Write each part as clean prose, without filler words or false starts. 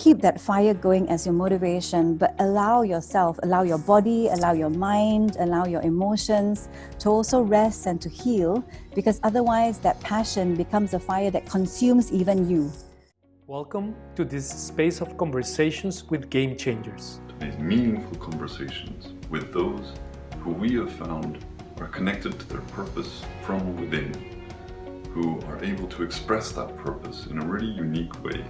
keep that fire going as your motivation, but allow yourself, allow your body, allow your mind, allow your emotions to also rest and to heal, because otherwise that passion becomes a fire that consumes even you. Welcome to this space of conversations with Gamechangers. These meaningful conversations with those who we have found are connected to their purpose from within, who are able to express that purpose in a really unique way,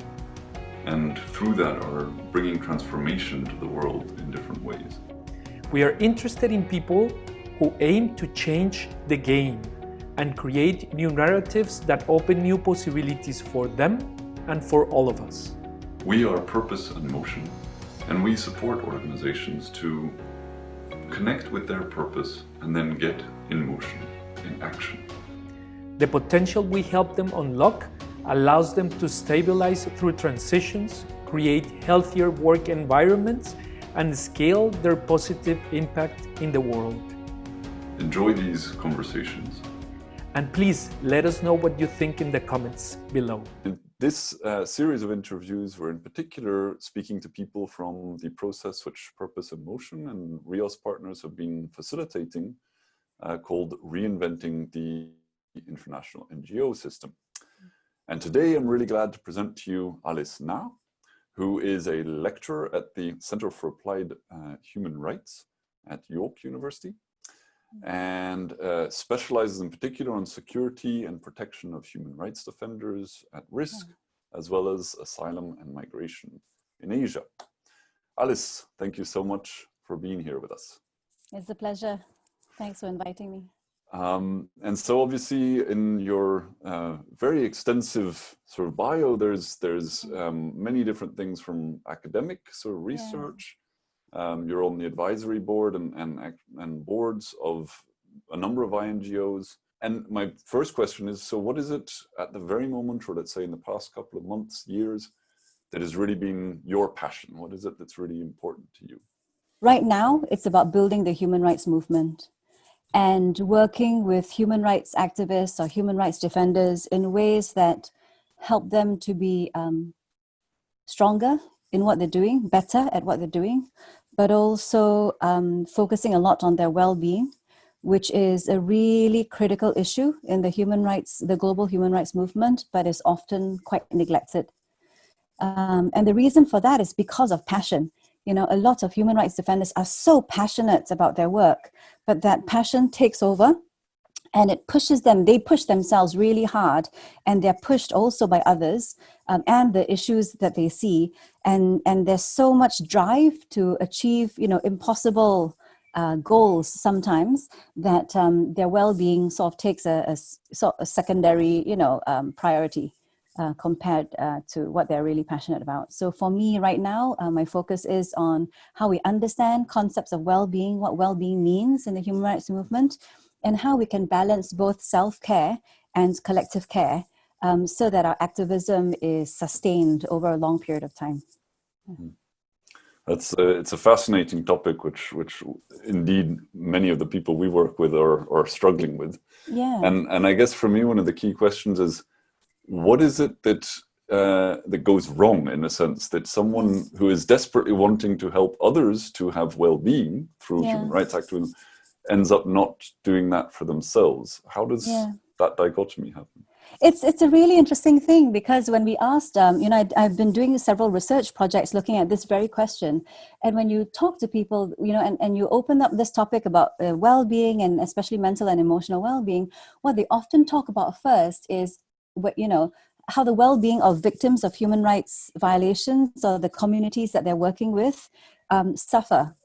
and through that are bringing transformation to the world in different ways. We are interested in people who aim to change the game and create new narratives that open new possibilities for them and for all of us. We are Purpose+Motion, and we support organizations to connect with their purpose and then get in motion, in action. The potential we help them unlock allows them to stabilize through transitions, create healthier work environments, and scale their positive impact in the world. Enjoy these conversations. And please let us know what you think in the comments below. In this series of interviews, we're in particular speaking to people from the process which Purpose+Motion and Rios partners have been facilitating, called Reinventing the International NGO System. And today I'm really glad to present to you Alice Na, who is a lecturer at the Center for Applied Human Rights at York University, and specializes in particular on security and protection of human rights defenders at risk, as well as asylum and migration in Asia. Alice, thank you so much for being here with us. It's a pleasure. Thanks for inviting me. And so obviously in your very extensive sort of bio, there's many different things from academic sort of research. You're on the advisory board and boards of a number of INGOs. And my first question is, so what is it at the very moment, or let's say in the past couple of months, years, that has really been your passion? What is it that's really important to you? Right now, it's about building the human rights movement and working with human rights activists or human rights defenders in ways that help them to be stronger in what they're doing, better at what they're doing, but also focusing a lot on their well-being, which is a really critical issue in the global human rights movement, but is often quite neglected. And the reason for that is because of passion. You know, a lot of human rights defenders are so passionate about their work, but that passion takes over and it pushes them. They push themselves really hard, and they're pushed also by others and the issues that they see. And there's so much drive to achieve, impossible goals sometimes, that their well-being sort of takes a secondary, priority. Compared to what they're really passionate about. So for me right now, my focus is on how we understand concepts of well-being, what well-being means in the human rights movement, and how we can balance both self-care and collective care so that our activism is sustained over a long period of time. It's a fascinating topic, which indeed many of the people we work with are struggling with. Yeah. And I guess for me, one of the key questions is, what is it that goes wrong, in a sense, that someone who is desperately wanting to help others to have well-being through human rights activism ends up not doing that for themselves? How does that dichotomy happen? It's a really interesting thing, because when we asked, I've been doing several research projects looking at this very question. And when you talk to people, and you open up this topic about well-being, and especially mental and emotional well-being, what they often talk about first is how the well-being of victims of human rights violations or the communities that they're working with suffer.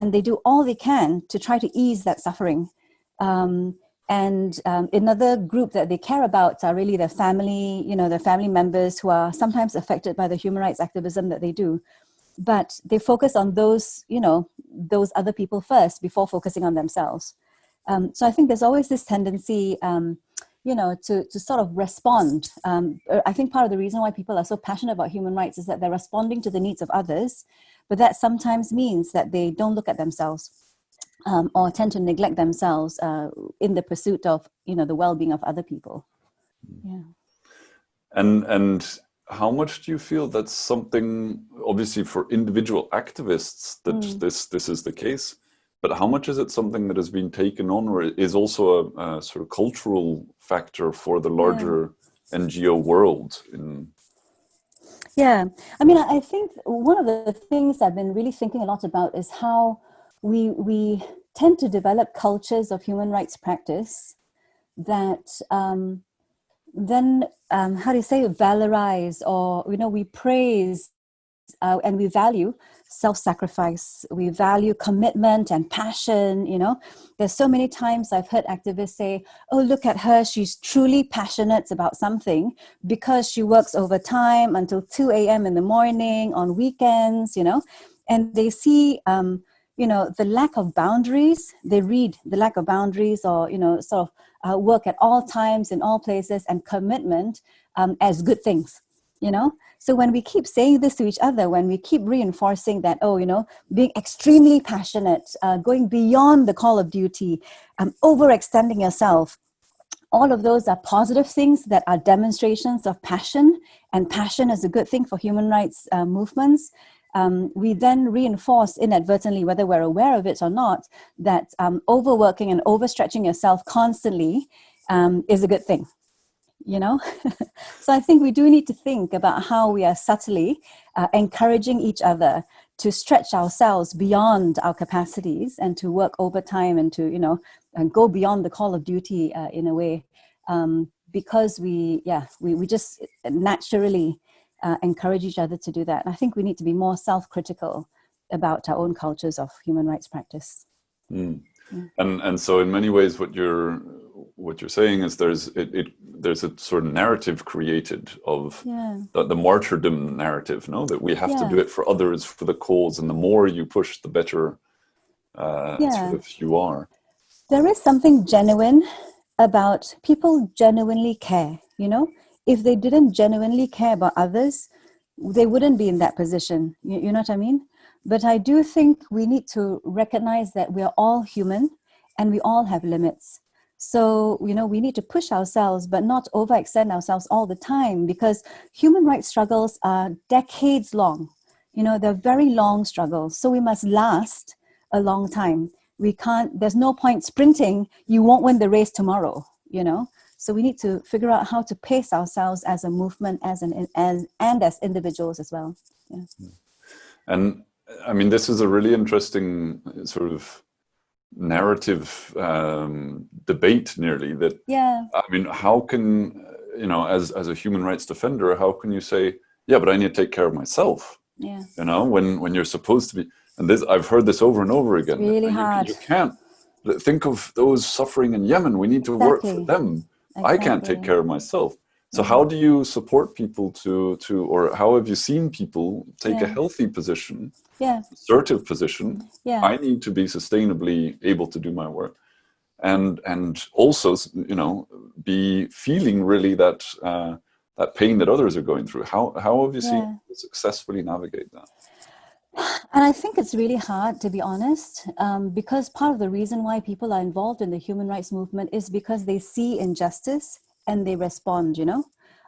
And they do all they can to try to ease that suffering. And another group that they care about are really their family, their family members who are sometimes affected by the human rights activism that they do. But they focus on those other people first before focusing on themselves. So I think there's always this tendency to sort of respond. I think part of the reason why people are so passionate about human rights is that they're responding to the needs of others, but that sometimes means that they don't look at themselves or tend to neglect themselves in the pursuit of, the well-being of other people. Yeah. And how much do you feel that's something, obviously for individual activists, that this is the case, but how much is it something that has been taken on, or is also a sort of cultural factor for the larger NGO world? Yeah, I mean, I think one of the things I've been really thinking a lot about is how we tend to develop cultures of human rights practice that then, how do you say, valorize, or, we praise and we value self-sacrifice. We value commitment and passion. There's so many times I've heard activists say, oh, look at her, she's truly passionate about something because she works overtime until 2 a.m. in the morning on weekends, and they see the lack of boundaries. They read the lack of boundaries, or sort of work at all times in all places, and commitment as good things. So when we keep saying this to each other, when we keep reinforcing that, being extremely passionate, going beyond the call of duty, overextending yourself, all of those are positive things that are demonstrations of passion, and passion is a good thing for human rights movements. We then reinforce inadvertently, whether we're aware of it or not, that overworking and overstretching yourself constantly is a good thing. So I think we do need to think about how we are subtly encouraging each other to stretch ourselves beyond our capacities and to work overtime and to, and go beyond the call of duty in a way, because we just naturally encourage each other to do that. And I think we need to be more self-critical about our own cultures of human rights practice. And so in many ways what you're saying is there's a sort of narrative created of the martyrdom narrative, that we have to do it for others, for the cause, and the more you push, the better sort of you are. There is something genuine about people genuinely care. If they didn't genuinely care about others, they wouldn't be in that position. You know what I mean? But I do think we need to recognize that we are all human and we all have limits. So, we need to push ourselves, but not overextend ourselves all the time, because human rights struggles are decades long. They're very long struggles. So we must last a long time. There's no point sprinting. You won't win the race tomorrow, So we need to figure out how to pace ourselves as a movement, as individuals as well. Yeah. And I mean, this is a really interesting sort of narrative debate, nearly, that, I mean, how can, as a human rights defender, how can you say, yeah, but I need to take care of myself, when you're supposed to be, and this, I've heard this over and over again. It's really hard. You can't think of those suffering in Yemen. We need to work for them. Exactly. I can't take care of myself. So how do you support people to or how have you seen people take a healthy position, assertive position? I need to be sustainably able to do my work, and also, be feeling really that that pain that others are going through. How have you seen people successfully navigate that? And I think it's really hard, to be honest, because part of the reason why people are involved in the human rights movement is because they see injustice and they respond,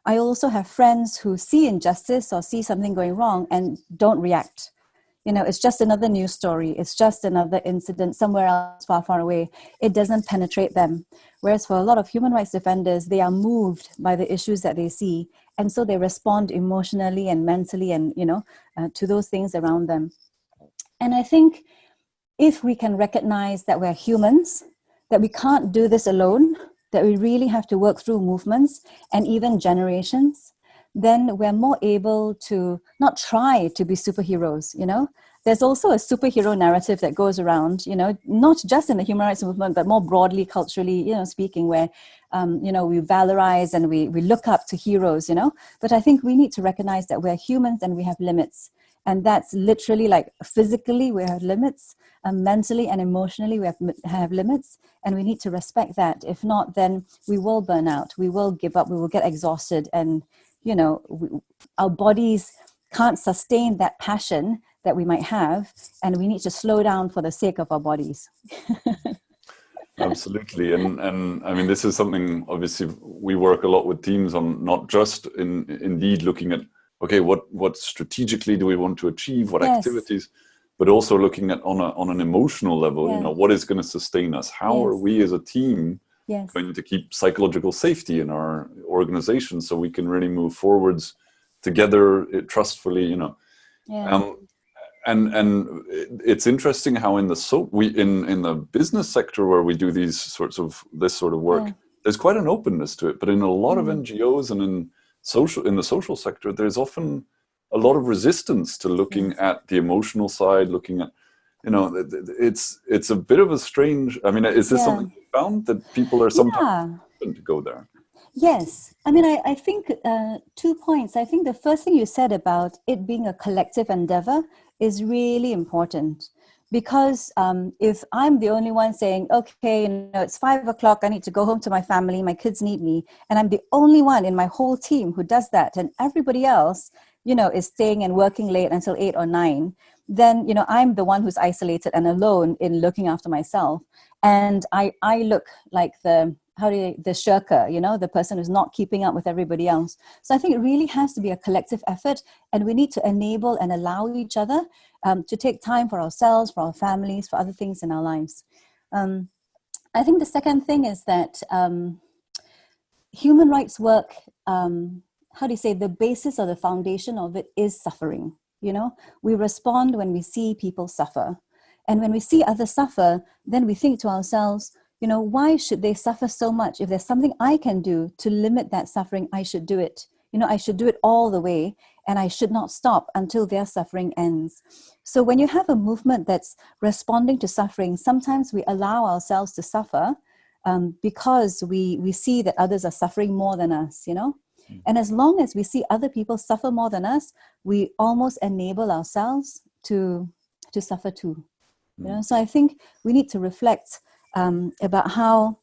I also have friends who see injustice or see something going wrong and don't react. It's just another news story. It's just another incident somewhere else far, far away. It doesn't penetrate them. Whereas for a lot of human rights defenders, they are moved by the issues that they see. And so they respond emotionally and mentally and, to those things around them. And I think if we can recognize that we're humans, that we can't do this alone, that we really have to work through movements and even generations, then we're more able to not try to be superheroes, There's also a superhero narrative that goes around, not just in the human rights movement, but more broadly, culturally, speaking, where, we valorize and we look up to heroes, But I think we need to recognize that we're humans and we have limits. And that's literally, like, physically we have limits, mentally and emotionally we have limits, and we need to respect that. If not, then we will burn out, we will give up, we will get exhausted, and our bodies can't sustain that passion that we might have, and we need to slow down for the sake of our bodies. Absolutely. And I mean, this is something, obviously, we work a lot with teams on, not just indeed looking at, okay, what strategically do we want to achieve, what Yes. activities, but also looking at on an emotional level, Yeah. what is going to sustain us? How are Yes. we as a team Yes. going to keep psychological safety in our organization so we can really move forwards together, trustfully, Yeah. And it's interesting how in the business sector where we do this sort of work, Yeah. there's quite an openness to it. But in a lot of Mm. NGOs and in the social sector, there's often a lot of resistance to looking Yes. at the emotional side, looking at, it's a bit of a strange. I mean, is this Yeah. something you found, that people are sometimes Yeah. open to go there? Yes. I mean, I think 2 points. I think the first thing you said about it being a collective endeavor is really important, because if I'm the only one saying, okay, it's 5 o'clock, I need to go home to my family, my kids need me, and I'm the only one in my whole team who does that, and everybody else, is staying and working late until 8 or 9, then, I'm the one who's isolated and alone in looking after myself. And I look like the shirker, the person who's not keeping up with everybody else. So I think it really has to be a collective effort, and we need to enable and allow each other to take time for ourselves, for our families, for other things in our lives. I think the second thing is that human rights work, the basis or the foundation of it is suffering. We respond when we see people suffer. And when we see others suffer, then we think to ourselves, why should they suffer so much? If there's something I can do to limit that suffering, I should do it. I should do it all the way, and I should not stop until their suffering ends. So when you have a movement that's responding to suffering, sometimes we allow ourselves to suffer because we see that others are suffering more than us, And as long as we see other people suffer more than us, we almost enable ourselves to suffer too. So I think we need to reflect about how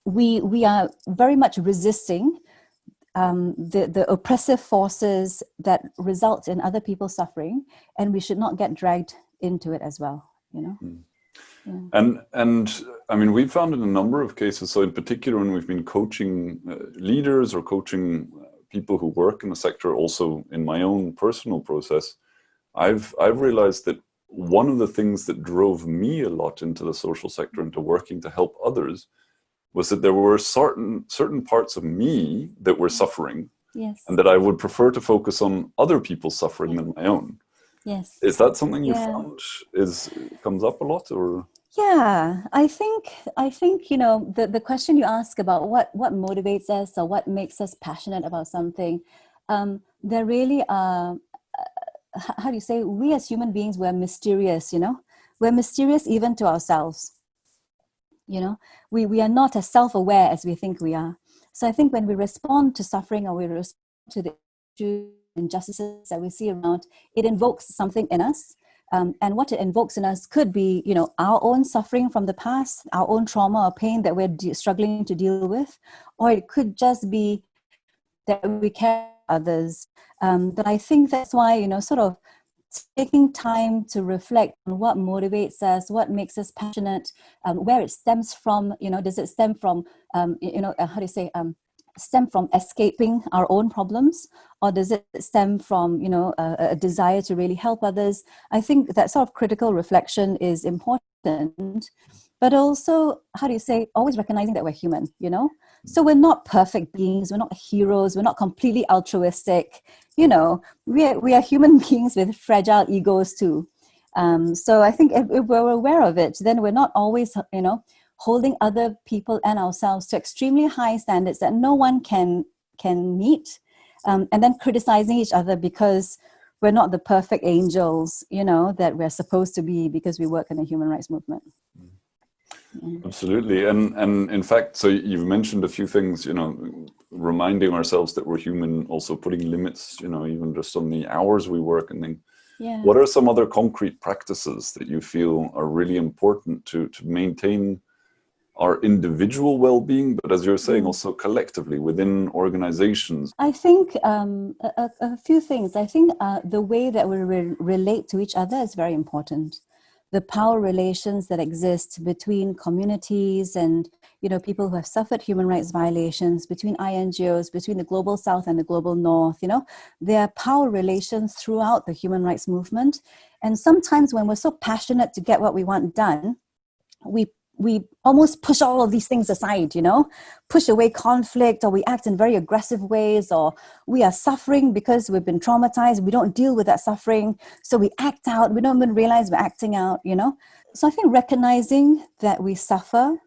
we are very much resisting the oppressive forces that result in other people suffering, and we should not get dragged into it as well. Yeah. And I mean, we've found in a number of cases, so in particular when we've been coaching leaders or coaching people who work in the sector, also in my own personal process, I've realized that one of the things that drove me a lot into the social sector, into working to help others, was that there were certain parts of me that were suffering. Yes. And that I would prefer to focus on other people's suffering than my own. Yes. Is that something you found comes up a lot, or? Yeah, I think the question you ask about what motivates us or what makes us passionate about something, there really are, how do you say, we as human beings, we're mysterious, we're mysterious even to ourselves. We are not as self-aware as we think we are. So I think when we respond to suffering, or we respond to the issues and injustices that we see around, it invokes something in us. And what it invokes in us could be, our own suffering from the past, our own trauma or pain that we're struggling to deal with, or it could just be that we care for others. But I think that's why, sort of taking time to reflect on what motivates us, what makes us passionate, where it stems from, does it stem from, stem from escaping our own problems, or does it stem from, a desire to really help others? I think that sort of critical reflection is important, but also, always recognizing that we're human, So we're not perfect beings, we're not heroes, we're not completely altruistic, we are human beings with fragile egos too. So I think if we're aware of it, then we're not always, holding other people and ourselves to extremely high standards that no one can meet, and then criticizing each other because we're not the perfect angels, that we're supposed to be because we work in the human rights movement. Absolutely. And in fact, so you've mentioned a few things, reminding ourselves that we're human, also putting limits, even just on the hours we work and things. Yeah. What are some other concrete practices that you feel are really important to maintain our individual well-being, but as you're saying, also collectively within organizations? I think a few things. I think the way that we relate to each other is very important. the power relations that exist between communities and, people who have suffered human rights violations, between INGOs, between the global South and the global North. There are power relations throughout the human rights movement. And sometimes when we're so passionate to get what we want done, we almost push all of these things aside, push away conflict, or we act in very aggressive ways, or we are suffering because we've been traumatized. We don't deal with that suffering. So we act out. We don't even realize we're acting out, So I think recognizing that we suffer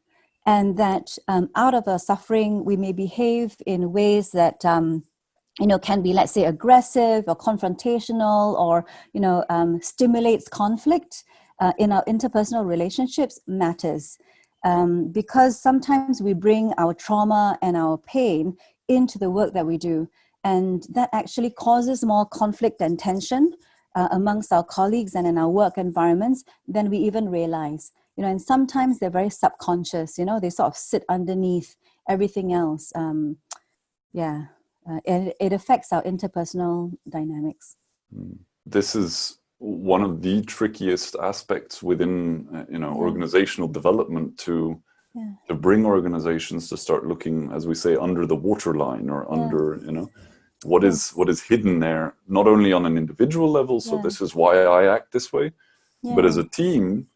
and that out of our suffering, we may behave in ways that, can be, let's say, aggressive or confrontational or, stimulates conflict in our interpersonal relationships matters. Because sometimes we bring our trauma and our pain into the work that we do. And that actually causes more conflict and tension amongst our colleagues and in our work environments than we even realize. And sometimes they're very subconscious, they sort of sit underneath everything else. And it affects our interpersonal dynamics. This is one of the trickiest aspects within, organizational development to bring organizations to start looking, as we say, under the waterline or under, what is hidden there, not only on an individual level. So this is why I act this way, but as a team,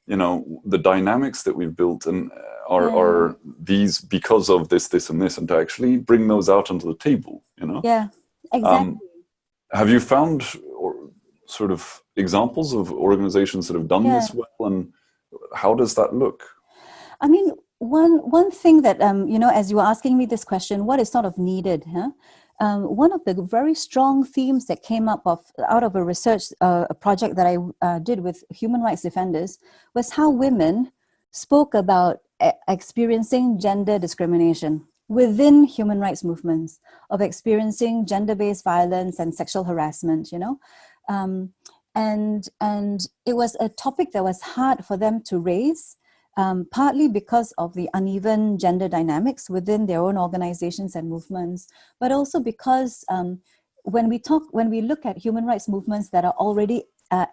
the dynamics that we've built and are these because of this and this, and to actually bring those out onto the table, Yeah, exactly. Have you found sort of examples of organizations that have done this well, and how does that look? I mean, one thing that, as you were asking me this question, what is sort of needed? One of the very strong themes that came up out of a research project that I did with human rights defenders was how women spoke about experiencing gender discrimination within human rights movements, of experiencing gender-based violence and sexual harassment, and it was a topic that was hard for them to raise, partly because of the uneven gender dynamics within their own organizations and movements, but also because when we look at human rights movements that are already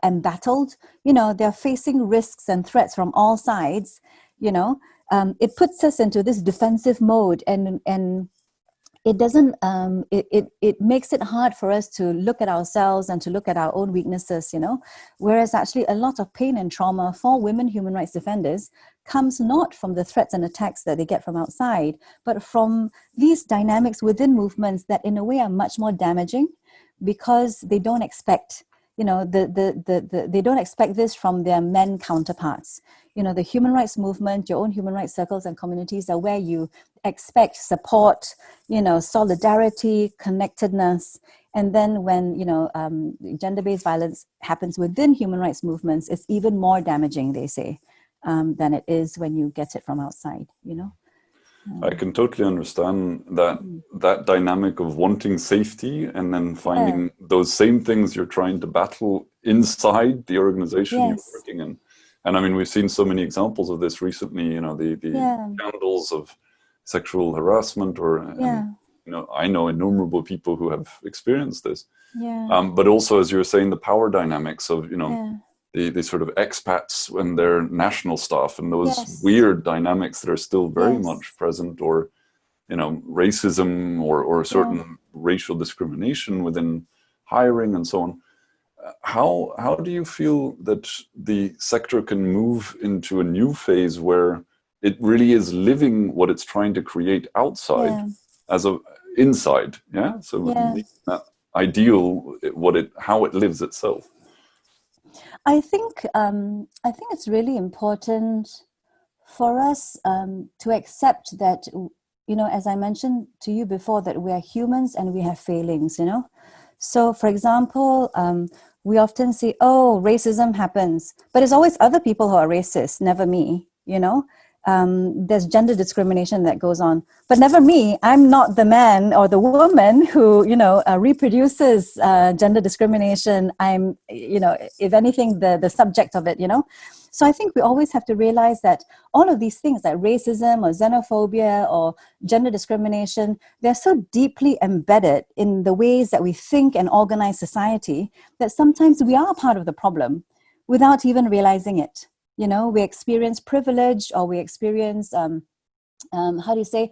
embattled, they're facing risks and threats from all sides, it puts us into this defensive mode, and it doesn't, it makes it hard for us to look at ourselves and to look at our own weaknesses, whereas actually a lot of pain and trauma for women human rights defenders comes not from the threats and attacks that they get from outside, but from these dynamics within movements that in a way are much more damaging because they don't expect, they don't expect this from their men counterparts. The human rights movement, your own human rights circles and communities are where you expect support, solidarity, connectedness. And then when, gender-based violence happens within human rights movements, it's even more damaging, they say, than it is when you get it from outside, I can totally understand that dynamic of wanting safety and then finding those same things you're trying to battle inside the organization you're working in. And I mean, we've seen so many examples of this recently, the scandals of sexual harassment I know innumerable people who have experienced this. But also, as you were saying, the power dynamics of, the sort of expats and their national staff and those weird dynamics that are still very much present, or, racism or certain racial discrimination within hiring and so on. How do you feel that the sector can move into a new phase where it really is living what it's trying to create outside as a inside? So that ideal, how it lives itself. I think it's really important for us to accept that, as I mentioned to you before, that we are humans and we have failings, So, for example, we often say, oh, racism happens, but it's always other people who are racist, never me, There's gender discrimination that goes on, but never me. I'm not the man or the woman who, reproduces gender discrimination. I'm, if anything, the subject of it, So I think we always have to realize that all of these things like racism or xenophobia or gender discrimination, they're so deeply embedded in the ways that we think and organize society that sometimes we are part of the problem. without even realizing it. You know, we experience privilege, or we experience, how do you say,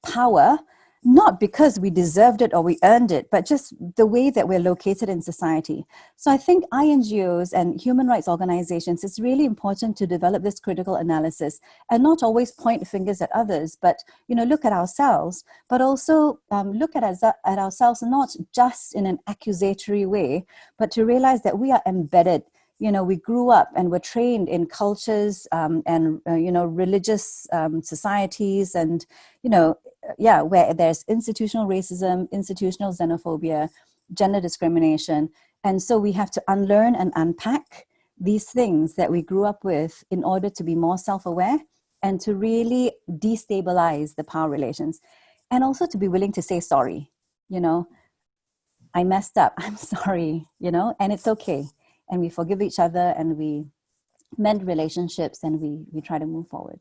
power, not because we deserved it or we earned it, but just the way that we're located in society. So I think INGOs and human rights organizations, it's really important to develop this critical analysis and not always point fingers at others, but, you know, look at ourselves, but also look at ourselves not just in an accusatory way, but to realize that we are embedded. You know, we grew up and were trained in cultures and, you know, religious societies and, you know, yeah, where there's institutional racism, institutional xenophobia, gender discrimination. And so we have to unlearn and unpack these things that we grew up with in order to be more self-aware and to really destabilize the power relations. And also to be willing to say sorry, you know, I messed up, I'm sorry, you know, and it's okay. And we forgive each other and we mend relationships and we try to move forward.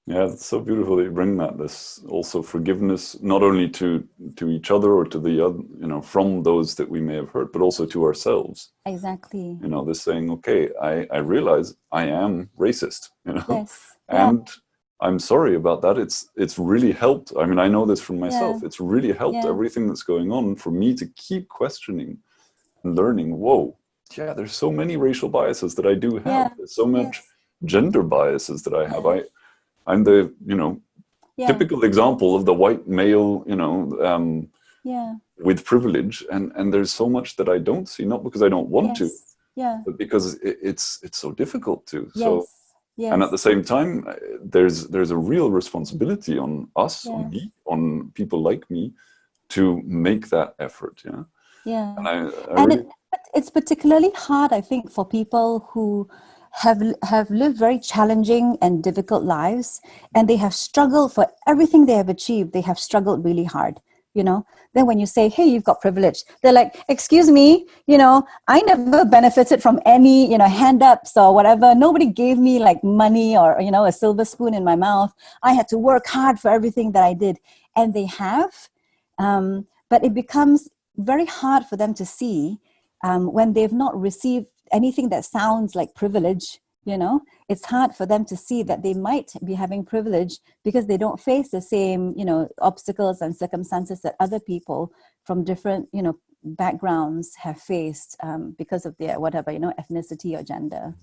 Yeah, it's so beautiful that you bring that. This also forgiveness, not only to each other or to the other, you know, from those that we may have hurt, but also to ourselves. Exactly. You know, this saying, okay, I realize I am racist, you know, yes. and I'm sorry about that. It's really helped. I mean, I know this from myself. It's really helped everything that's going on for me to keep questioning and learning, whoa, yeah, there's so many racial biases that I do have. There's so much gender biases that I have. I'm the, you know, typical example of the white male, you know, with privilege. And there's so much that I don't see, not because I don't want to, but because it's so difficult to. So, and at the same time, there's a real responsibility on us, on me, on people like me, to make that effort. Yeah. And it's particularly hard, I think, for people who have lived very challenging and difficult lives, and they have struggled for everything they have achieved. They have struggled really hard, you know. Then when you say, hey, you've got privilege, they're like, excuse me, you know, I never benefited from any, you know, hand ups or whatever. Nobody gave me like money or, you know, a silver spoon in my mouth. I had to work hard for everything that I did. And they have, but it becomes very hard for them to see when they've not received anything that sounds like privilege. You know, it's hard for them to see that they might be having privilege because they don't face the same, you know, obstacles and circumstances that other people from different, you know, backgrounds have faced because of their whatever, you know, ethnicity or gender.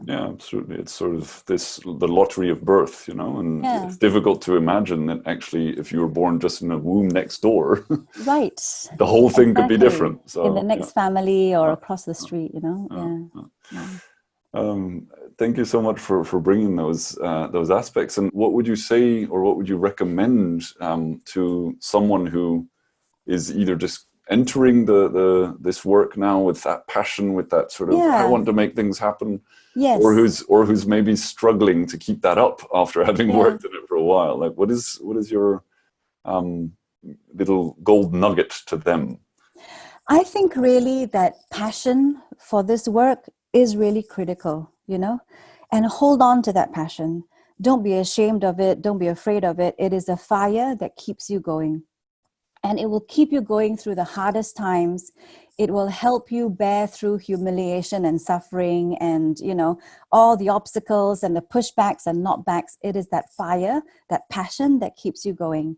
Yeah, absolutely. It's sort of the lottery of birth, you know, and it's difficult to imagine that actually if you were born just in a womb next door, right, the whole thing could be different. So, in the next family or across the street, you know. Thank you so much for bringing those aspects. And what would you say, or what would you recommend to someone who is either just entering this work now with that passion, with that sort of I want to make things happen, or who's maybe struggling to keep that up after having worked in it for a while? Like, what is your little gold nugget to them? I think really that passion for this work is really critical, you know, and hold on to that passion. Don't be ashamed of it. Don't be afraid of it. It is a fire that keeps you going, and it will keep you going through the hardest times. It will help you bear through humiliation and suffering and, you know, all the obstacles and the pushbacks and knockbacks. It is that fire, that passion that keeps you going.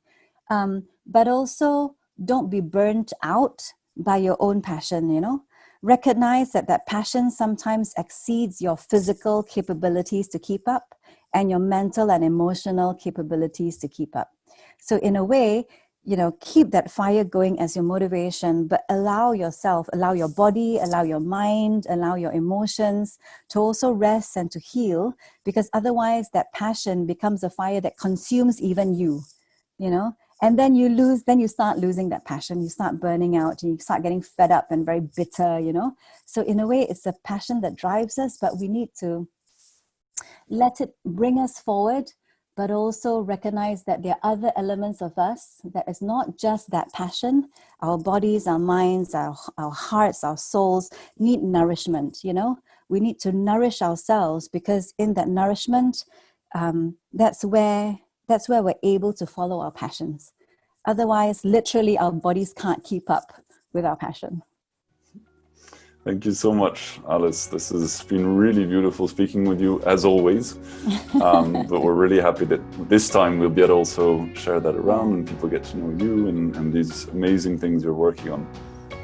But also don't be burnt out by your own passion, you know. Recognize that passion sometimes exceeds your physical capabilities to keep up and your mental and emotional capabilities to keep up. So in a way, you know, keep that fire going as your motivation, but allow yourself, allow your body, allow your mind, allow your emotions to also rest and to heal, because otherwise that passion becomes a fire that consumes even you, you know. And then you start losing that passion, you start burning out, and you start getting fed up and very bitter, you know. So in a way, it's a passion that drives us, but we need to let it bring us forward, but also recognize that there are other elements of us that is not just that passion. Our bodies, our minds, our hearts, our souls need nourishment, you know. We need to nourish ourselves, because in that nourishment, that's where we're able to follow our passions. Otherwise, literally, our bodies can't keep up with our passion. Thank you so much, Alice. This has been really beautiful speaking with you, as always. But we're really happy that this time we'll be able to also share that around and people get to know you and these amazing things you're working on.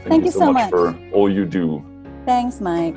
Thank you so much for all you do. Thanks, Mike.